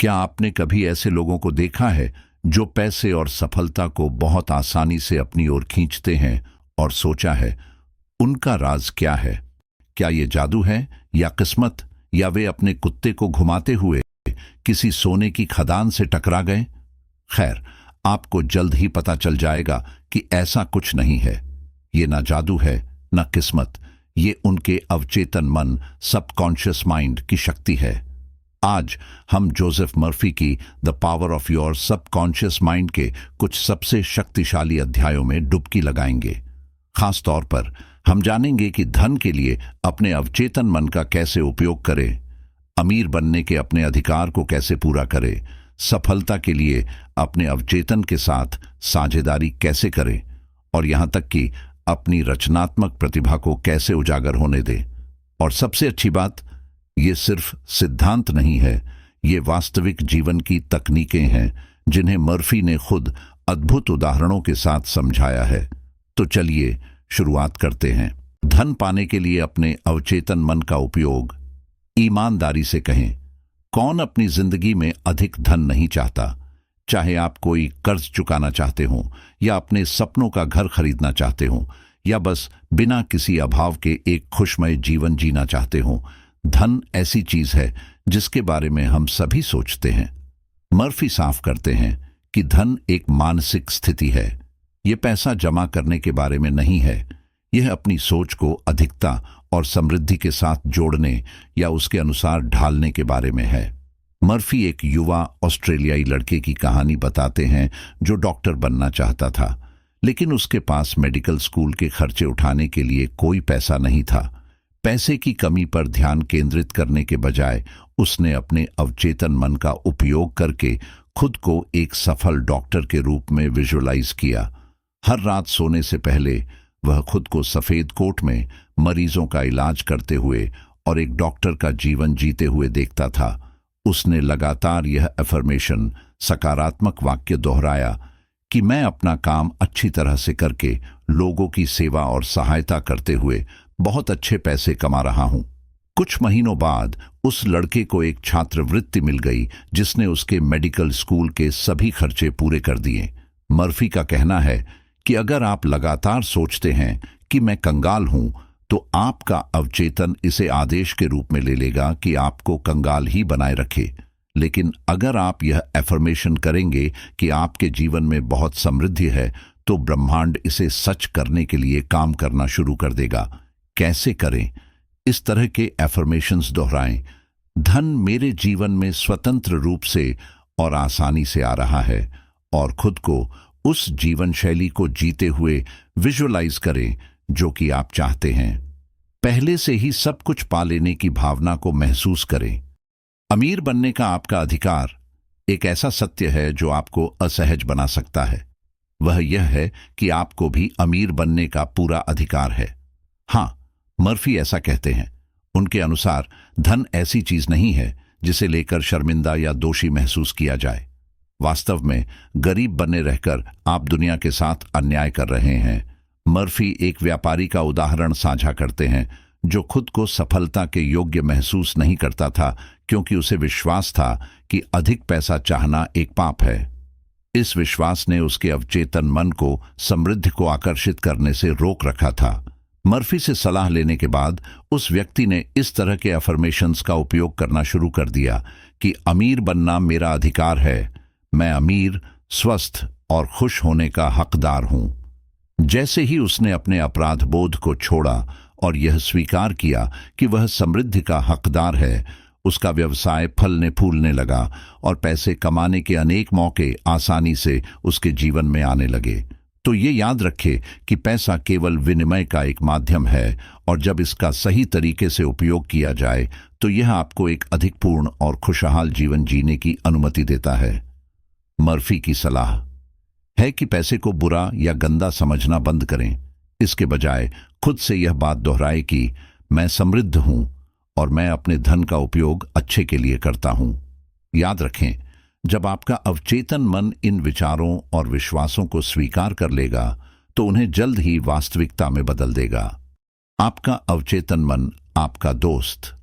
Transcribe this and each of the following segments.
क्या आपने कभी ऐसे लोगों को देखा है जो पैसे और सफलता को बहुत आसानी से अपनी ओर खींचते हैं और सोचा है उनका राज क्या है? क्या ये जादू है या किस्मत, या वे अपने कुत्ते को घुमाते हुए किसी सोने की खदान से टकरा गए? खैर, आपको जल्द ही पता चल जाएगा कि ऐसा कुछ नहीं है। ये ना जादू है ना किस्मत, ये उनके अवचेतन मन, सबकॉन्शियस माइंड की शक्ति है। आज हम जोसेफ मर्फी की the power of your subconscious mind के कुछ सबसे शक्तिशाली अध्यायों में डुबकी लगाएंगे। खास तौर पर हम जानेंगे कि धन के लिए अपने अवचेतन मन का कैसे उपयोग करें, अमीर बनने के अपने अधिकार को कैसे पूरा करें, सफलता के लिए अपने अवचेतन के साथ साझेदारी कैसे करें, और यहां तक कि अपनी रचनात्मक प्रतिभा को कैसे उजागर होने दें। और सबसे अच्छी बात, ये सिर्फ सिद्धांत नहीं है, ये वास्तविक जीवन की तकनीकें हैं जिन्हें मर्फी ने खुद अद्भुत उदाहरणों के साथ समझाया है। तो चलिए शुरुआत करते हैं। धन पाने के लिए अपने अवचेतन मन का उपयोग। ईमानदारी से कहें, कौन अपनी जिंदगी में अधिक धन नहीं चाहता? चाहे आप कोई कर्ज चुकाना चाहते हो, या अपने सपनों का घर खरीदना चाहते हो, या बस बिना किसी अभाव के एक खुशमय जीवन जीना चाहते हो, धन ऐसी चीज है जिसके बारे में हम सभी सोचते हैं। मर्फी साफ करते हैं कि धन एक मानसिक स्थिति है। यह पैसा जमा करने के बारे में नहीं है, यह अपनी सोच को अधिकता और समृद्धि के साथ जोड़ने या उसके अनुसार ढालने के बारे में है। मर्फी एक युवा ऑस्ट्रेलियाई लड़के की कहानी बताते हैं जो डॉक्टर बनना चाहता था, लेकिन उसके पास मेडिकल स्कूल के खर्चे उठाने के लिए कोई पैसा नहीं था। पैसे की कमी पर ध्यान केंद्रित करने के बजाय उसने अपने अवचेतन मन का उपयोग करके खुद को एक सफल डॉक्टर के रूप में विजुअलाइज किया। हर रात सोने से पहले वह खुद को सफेद कोट में मरीजों का इलाज करते हुए और एक डॉक्टर का जीवन जीते हुए देखता था। उसने लगातार यह अफर्मेशन, सकारात्मक वाक्य दोहराया कि मैं अपना काम अच्छी तरह से करके लोगों की सेवा और सहायता करते हुए बहुत अच्छे पैसे कमा रहा हूं। कुछ महीनों बाद उस लड़के को एक छात्रवृत्ति मिल गई जिसने उसके मेडिकल स्कूल के सभी खर्चे पूरे कर दिए। मर्फी का कहना है कि अगर आप लगातार सोचते हैं कि मैं कंगाल हूं, तो आपका अवचेतन इसे आदेश के रूप में ले लेगा कि आपको कंगाल ही बनाए रखे। लेकिन अगर आप यह एफर्मेशन करेंगे कि आपके जीवन में बहुत समृद्धि है, तो ब्रह्मांड इसे सच करने के लिए काम करना शुरू कर देगा। कैसे करें? इस तरह के एफर्मेशंस दोहराएं। धन मेरे जीवन में स्वतंत्र रूप से और आसानी से आ रहा है, और खुद को उस जीवन शैली को जीते हुए विजुअलाइज करें जो कि आप चाहते हैं। पहले से ही सब कुछ पा लेने की भावना को महसूस करें। अमीर बनने का आपका अधिकार एक ऐसा सत्य है जो आपको असहज बना सकता है। वह यह है कि आपको भी अमीर बनने का पूरा अधिकार है। हां, मर्फी ऐसा कहते हैं। उनके अनुसार धन ऐसी चीज नहीं है जिसे लेकर शर्मिंदा या दोषी महसूस किया जाए। वास्तव में गरीब बने रहकर आप दुनिया के साथ अन्याय कर रहे हैं। मर्फी एक व्यापारी का उदाहरण साझा करते हैं जो खुद को सफलता के योग्य महसूस नहीं करता था, क्योंकि उसे विश्वास था कि अधिक पैसा चाहना एक पाप है। इस विश्वास ने उसके अवचेतन मन को समृद्धि को आकर्षित करने से रोक रखा था। मर्फी से सलाह लेने के बाद उस व्यक्ति ने इस तरह के अफर्मेशंस का उपयोग करना शुरू कर दिया कि अमीर बनना मेरा अधिकार है, मैं अमीर, स्वस्थ और खुश होने का हकदार हूं। जैसे ही उसने अपने अपराध बोध को छोड़ा और यह स्वीकार किया कि वह समृद्धि का हकदार है, उसका व्यवसाय फलने फूलने लगा और पैसे कमाने के अनेक मौके आसानी से उसके जीवन में आने लगे। तो ये याद रखें कि पैसा केवल विनिमय का एक माध्यम है, और जब इसका सही तरीके से उपयोग किया जाए तो यह आपको एक अधिक पूर्ण और खुशहाल जीवन जीने की अनुमति देता है। मर्फी की सलाह है कि पैसे को बुरा या गंदा समझना बंद करें। इसके बजाय खुद से यह बात दोहराए कि मैं समृद्ध हूं और मैं अपने धन का उपयोग अच्छे के लिए करता हूं। याद रखें, जब आपका अवचेतन मन इन विचारों और विश्वासों को स्वीकार कर लेगा तो उन्हें जल्द ही वास्तविकता में बदल देगा। आपका अवचेतन मन आपका दोस्त।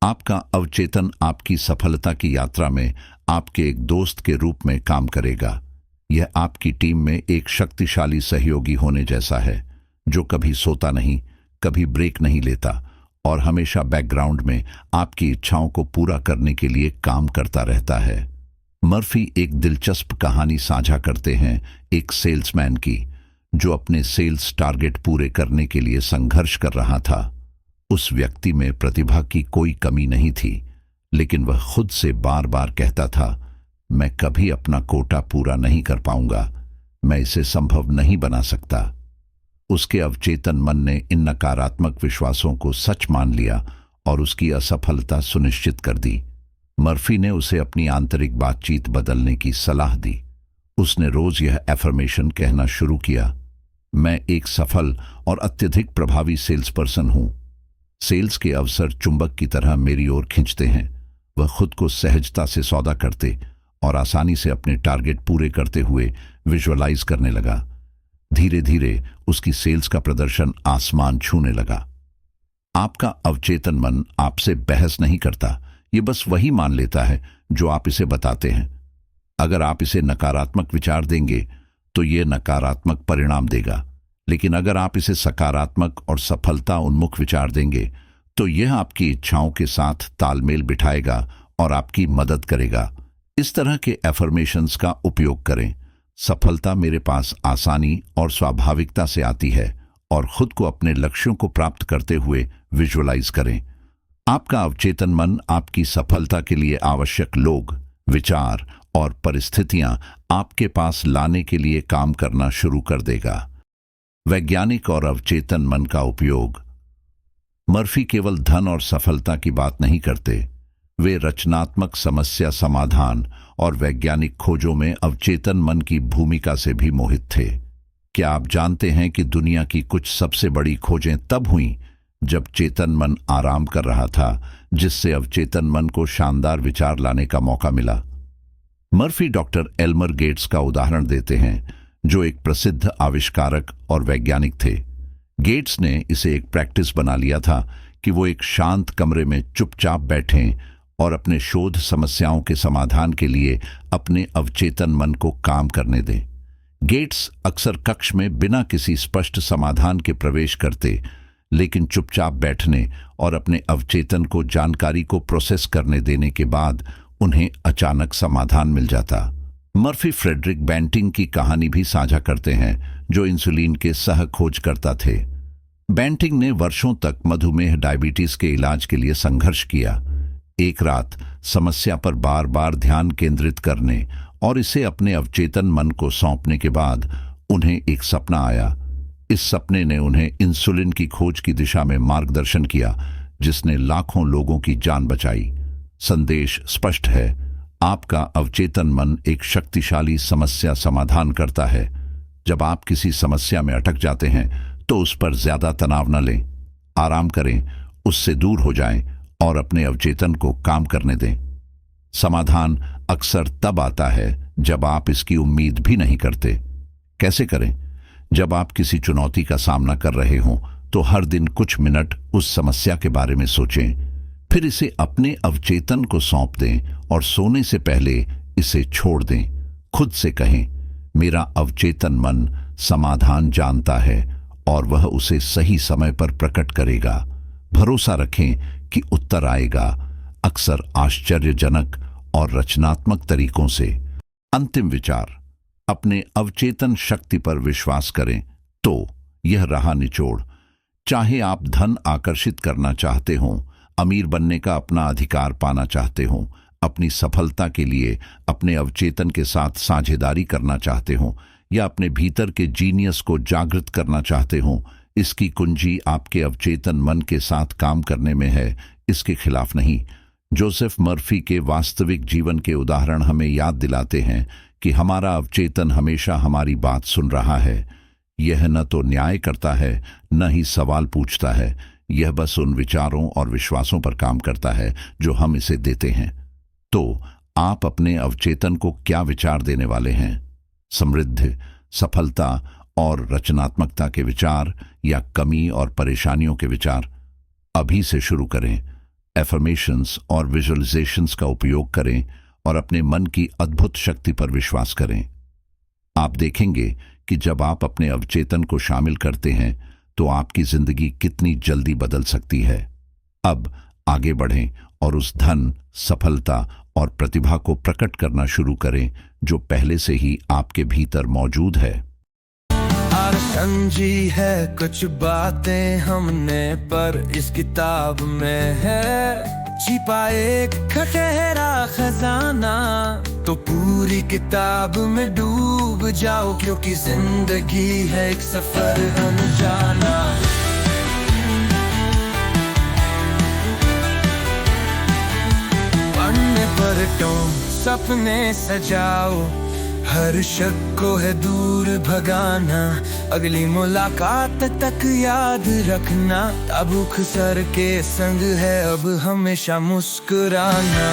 आपका अवचेतन आपकी सफलता की यात्रा में आपके एक दोस्त के रूप में काम करेगा। यह आपकी टीम में एक शक्तिशाली सहयोगी होने जैसा है, जो कभी सोता नहीं, कभी ब्रेक नहीं लेता और हमेशा बैकग्राउंड में आपकी इच्छाओं को पूरा करने के लिए काम करता रहता है। मर्फी एक दिलचस्प कहानी साझा करते हैं एक सेल्समैन की, जो अपने सेल्स टारगेट पूरे करने के लिए संघर्ष कर रहा था। उस व्यक्ति में प्रतिभा की कोई कमी नहीं थी, लेकिन वह खुद से बार बार कहता था, मैं कभी अपना कोटा पूरा नहीं कर पाऊंगा, मैं इसे संभव नहीं बना सकता। उसके अवचेतन मन ने इन नकारात्मक विश्वासों को सच मान लिया और उसकी असफलता सुनिश्चित कर दी। मर्फी ने उसे अपनी आंतरिक बातचीत बदलने की सलाह दी। उसने रोज यह एफर्मेशन कहना शुरू किया, मैं एक सफल और अत्यधिक प्रभावी सेल्स पर्सन हूं। सेल्स के अवसर चुंबक की तरह मेरी ओर खींचते हैं। वह खुद को सहजता से सौदा करते और आसानी से अपने टारगेट पूरे करते हुए विजुअलाइज करने लगा। धीरे धीरे उसकी सेल्स का प्रदर्शन आसमान छूने लगा। आपका अवचेतन मन आपसे बहस नहीं करता, ये बस वही मान लेता है जो आप इसे बताते हैं। अगर आप इसे नकारात्मक विचार देंगे तो ये नकारात्मक परिणाम देगा, लेकिन अगर आप इसे सकारात्मक और सफलता उन्मुख विचार देंगे तो यह आपकी इच्छाओं के साथ तालमेल बिठाएगा और आपकी मदद करेगा। इस तरह के एफर्मेशंस का उपयोग करें। सफलता मेरे पास आसानी और स्वाभाविकता से आती है और खुद को अपने लक्ष्यों को प्राप्त करते हुए विजुअलाइज करें। आपका अवचेतन मन आपकी सफलता के लिए आवश्यक लोग, विचार और परिस्थितियां आपके पास लाने के लिए काम करना शुरू कर देगा। वैज्ञानिक और अवचेतन मन का उपयोग। मर्फी केवल धन और सफलता की बात नहीं करते, वे रचनात्मक समस्या समाधान और वैज्ञानिक खोजों में अवचेतन मन की भूमिका से भी मोहित थे। क्या आप जानते हैं कि दुनिया की कुछ सबसे बड़ी खोजें तब हुईं जब चेतन मन आराम कर रहा था, जिससे अवचेतन मन को शानदार विचार लाने का मौका मिला। मर्फी डॉक्टर एल्मर गेट्स का उदाहरण देते हैं, जो एक प्रसिद्ध आविष्कारक और वैज्ञानिक थे। गेट्स ने इसे एक प्रैक्टिस बना लिया था कि वो एक शांत कमरे में चुपचाप बैठें और अपने शोध समस्याओं के समाधान के लिए अपने अवचेतन मन को काम करने दें। गेट्स अक्सर कक्ष में बिना किसी स्पष्ट समाधान के प्रवेश करते, लेकिन चुपचाप बैठने और अपने अवचेतन को जानकारी को प्रोसेस करने देने के बाद उन्हें अचानक समाधान मिल जाता। मर्फी फ्रेडरिक बैंटिंग की कहानी भी साझा करते हैं, जो इंसुलिन के सह खोजकर्ता थे। बैंटिंग ने वर्षों तक मधुमेह डायबिटीज के इलाज के लिए संघर्ष किया। एक रात समस्या पर बार बार ध्यान केंद्रित करने और इसे अपने अवचेतन मन को सौंपने के बाद उन्हें एक सपना आया। इस सपने ने उन्हें इंसुलिन की खोज की दिशा में मार्गदर्शन किया, जिसने लाखों लोगों की जान बचाई। संदेश स्पष्ट है, आपका अवचेतन मन एक शक्तिशाली समस्या समाधान करता है। जब आप किसी समस्या में अटक जाते हैं तो उस पर ज्यादा तनाव न लें, आराम करें, उससे दूर हो जाएं और अपने अवचेतन को काम करने दें। समाधान अक्सर तब आता है जब आप इसकी उम्मीद भी नहीं करते। कैसे करें? जब आप किसी चुनौती का सामना कर रहे हों तो हर दिन कुछ मिनट उस समस्या के बारे में सोचें, फिर इसे अपने अवचेतन को सौंप दें और सोने से पहले इसे छोड़ दें। खुद से कहें, मेरा अवचेतन मन समाधान जानता है और वह उसे सही समय पर प्रकट करेगा। भरोसा रखें कि उत्तर आएगा, अक्सर आश्चर्यजनक और रचनात्मक तरीकों से। अंतिम विचार, अपने अवचेतन शक्ति पर विश्वास करें। तो यह रहा निचोड़। चाहे आप धन आकर्षित करना चाहते हों, अमीर बनने का अपना अधिकार पाना चाहते हों, अपनी सफलता के लिए अपने अवचेतन के साथ साझेदारी करना चाहते हों या अपने भीतर के जीनियस को जागृत करना चाहते हों, इसकी कुंजी आपके अवचेतन मन के साथ काम करने में है, इसके खिलाफ नहीं। जोसेफ मर्फी के वास्तविक जीवन के उदाहरण हमें याद दिलाते हैं कि हमारा अवचेतन हमेशा हमारी बात सुन रहा है। यह न तो न्याय करता है, न ही सवाल पूछता है। यह बस उन विचारों और विश्वासों पर काम करता है जो हम इसे देते हैं। तो आप अपने अवचेतन को क्या विचार देने वाले हैं? समृद्धि, सफलता और रचनात्मकता के विचार या कमी और परेशानियों के विचार? अभी से शुरू करें। एफर्मेशंस और विजुअलाइजेशंस का उपयोग करें और अपने मन की अद्भुत शक्ति पर विश्वास करें। आप देखेंगे कि जब आप अपने अवचेतन को शामिल करते हैं तो आपकी जिंदगी कितनी जल्दी बदल सकती है। अब आगे बढ़ें और उस धन, सफलता और प्रतिभा को प्रकट करना शुरू करें जो पहले से ही आपके भीतर मौजूद है। और समझी है कुछ बातें हमने, पर इस किताब में है छिपा एक गहरा खजाना। तो पूरी किताब में डूब जाओ, क्योंकि जिंदगी है एक सफर अनजाना। पढ़ने पर तुम सपने सजाओ, हर शक को है दूर भगाना। अगली मुलाकात तक याद रखना, ताबूक सर के संग है अब हमेशा मुस्कुराना।